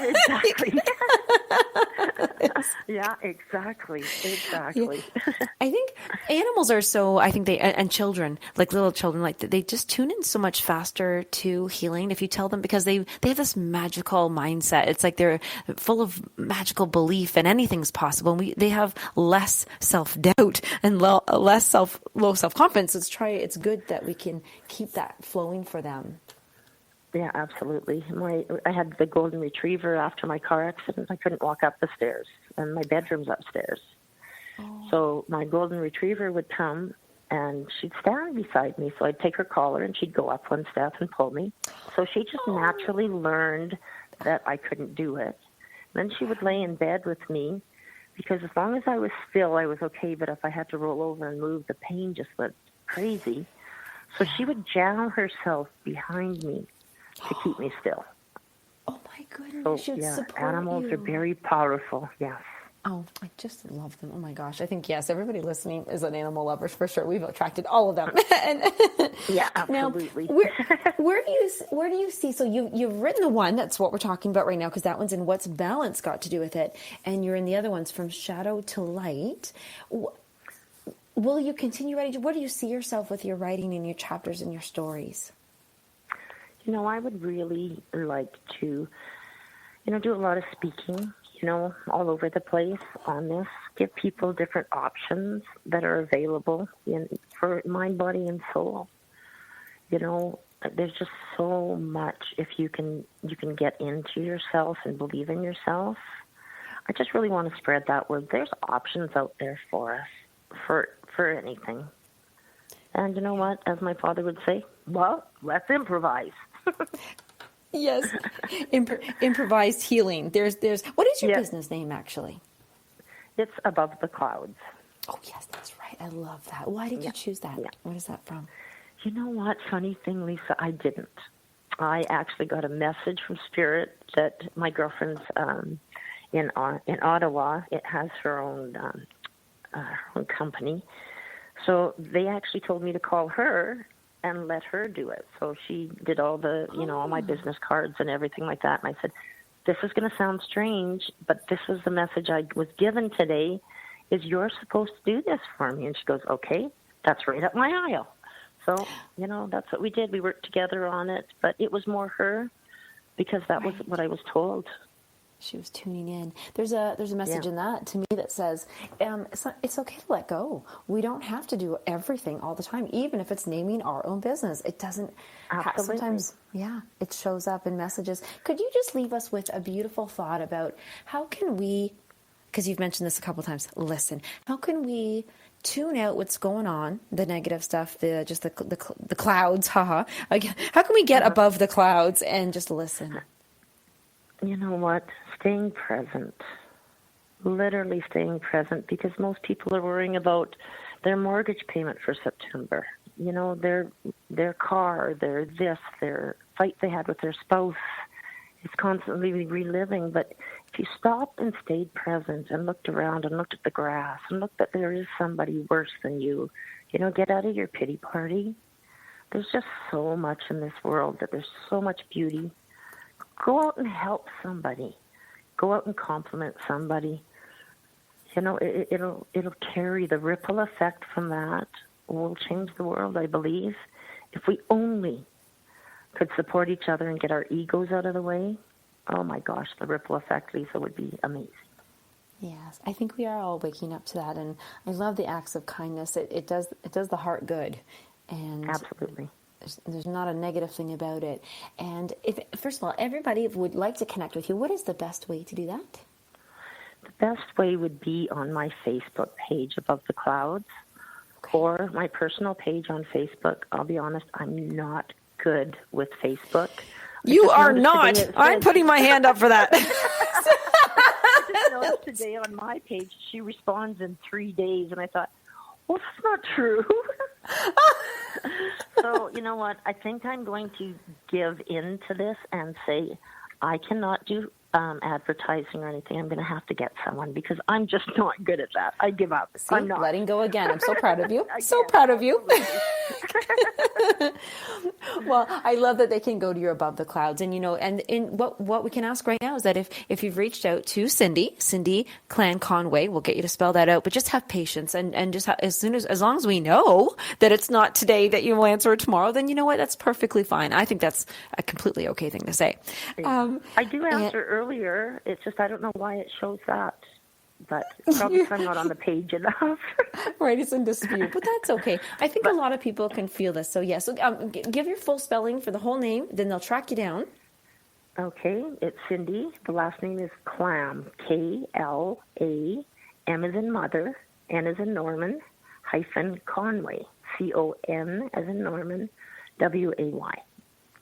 Exactly. Yeah, exactly. Yeah. I think animals are so, I think and children, like little children, like they just tune in so much faster to healing if you tell them, because they have this magical mindset. It's like they're full of magical belief and anything's possible. And they have less self-doubt and low self-confidence. It's good that we can keep that flowing for them. Yeah, absolutely. I had the golden retriever after my car accident. I couldn't walk up the stairs, and my bedroom's upstairs. Oh. So my golden retriever would come, and she'd stand beside me. So I'd take her collar, and she'd go up one step and pull me. So she just naturally learned that I couldn't do it. Then she would lay in bed with me, because as long as I was still, I was okay. But if I had to roll over and move, the pain just went crazy. So she would jam herself behind me to keep me still. Oh my goodness! So, animals are very powerful. Yes. Oh, I just love them. Oh my gosh! I think yes, everybody listening is an animal lover for sure. We've attracted all of them. Yeah, absolutely. Now, where do you see? So you've written the one that's what we're talking about right now, because that one's in What's Balance Got to Do with It, and you're in the other ones, From Shadow to Light. Will you continue writing? Where do you see yourself with your writing and your chapters and your stories? I would really like to, do a lot of speaking, all over the place on this, give people different options that are available for mind, body, and soul. There's just so much if you can get into yourself and believe in yourself. I just really want to spread that word. There's options out there for us, for anything. And you know what? As my father would say, well, let's improvise. Yes, improvised healing. There's. What is your business name, actually? It's Above the Clouds. Oh yes, that's right. I love that. Why did you choose that? Yeah. What is that from? You know what? Funny thing, Lisa, I didn't. I actually got a message from Spirit that my girlfriend's in Ottawa. It has her own company, so they actually told me to call her and let her do it. So she did all the, all my business cards and everything like that. And I said, this is going to sound strange, but this was the message I was given today, is you're supposed to do this for me. And she goes, okay, that's right up my aisle. So, that's what we did. We worked together on it, but it was more her, because that was what I was told. She was tuning in. There's a message in that to me that says it's okay to let go. We don't have to do everything all the time, even if it's naming our own business. It doesn't. Sometimes, it shows up in messages. Could you just leave us with a beautiful thought about how can we, because you've mentioned this a couple of times, listen. How can we tune out what's going on, the negative stuff, the clouds, haha. How can we get above the clouds and just listen? You know what? Staying present. Literally staying present, because most people are worrying about their mortgage payment for September. Their car, their fight they had with their spouse. It's constantly reliving. But if you stopped and stayed present and looked around and looked at the grass and looked that there is somebody worse than you, get out of your pity party. There's just so much in this world, that there's so much beauty. Go out and help somebody. Go out and compliment somebody. It'll carry the ripple effect from that. Will change the world, I believe. If we only could support each other and get our egos out of the way, oh my gosh, the ripple effect, Lisa, would be amazing. Yes, I think we are all waking up to that, and I love the acts of kindness. It does the heart good, and absolutely. There's not a negative thing about it. And first of all, everybody would like to connect with you. What is the best way to do that? The best way would be on my Facebook page, Above the Clouds, or my personal page on Facebook. I'll be honest, I'm not good with Facebook. You are not. I'm putting my hand up for that. I just noticed today on my page, she responds in 3 days, and I thought, well, that's not true. So, you know what? I think I'm going to give in to this and say I cannot do advertising or anything. I'm going to have to get someone, because I'm just not good at that. I give up. See, I'm not. Letting go again. I'm so proud of you. So proud of you. Well, I love that they can go to you above the clouds. And, and in what we can ask right now is that if you've reached out to Cindy Klamn-Conway, we'll get you to spell that out, but just have patience and just as long as we know that it's not today that you will answer it tomorrow, then you know what? That's perfectly fine. I think that's a completely okay thing to say. I do answer earlier. It's just I don't know why it shows that. But probably because I'm not on the page enough. Right, it's in dispute, but that's okay. I think a lot of people can feel this. So, yeah, give your full spelling for the whole name, then they'll track you down. Okay, it's Cindy. The last name is Klamn, K-L-A, M as in mother, N as in Norman, hyphen Conway, C-O-N as in Norman, W-A-Y,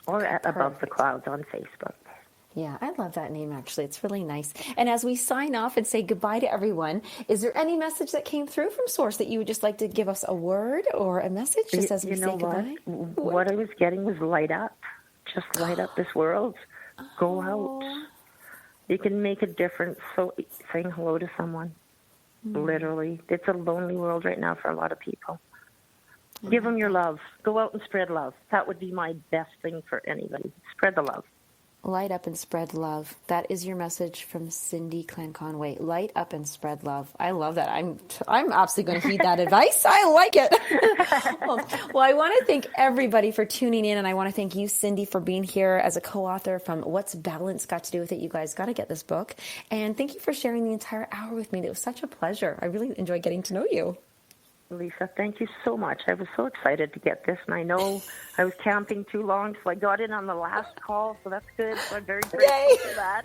or at Above the Clouds on Facebook. Yeah, I love that name, actually. It's really nice. And as we sign off and say goodbye to everyone, is there any message that came through from Source that you would just like to give us a word or a message just as we say goodbye? What I was getting was light up. Just light up this world. Go out. You can make a difference saying hello to someone. Literally. It's a lonely world right now for a lot of people. Give them your love. Go out and spread love. That would be my best thing for anybody. Spread the love. Light up and spread love. That is your message from Cindy Klamn-Conway. Light up and spread love. I love that. I'm absolutely going to heed that advice. I like it. Well, I want to thank everybody for tuning in, and I want to thank you, Cindy, for being here as a co-author from What's Balance Got to Do with It. You guys got to get this book. And thank you for sharing the entire hour with me. It was such a pleasure. I really enjoyed getting to know you. Lisa, thank you so much. I was so excited to get this, and I know I was camping too long, so I got in on the last call, so that's good. So I'm very grateful for that.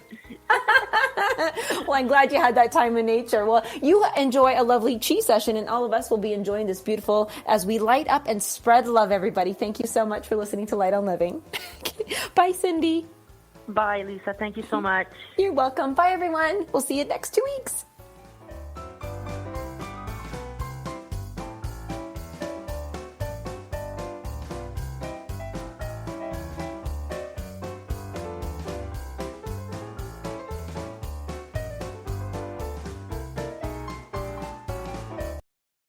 Well, I'm glad you had that time in nature. Well, you enjoy a lovely chi session, and all of us will be enjoying this beautiful as we light up and spread love, everybody. Thank you so much for listening to Light on Living. Bye, Cindy. Bye, Lisa. Thank you so much. You're welcome. Bye, everyone. We'll see you next 2 weeks.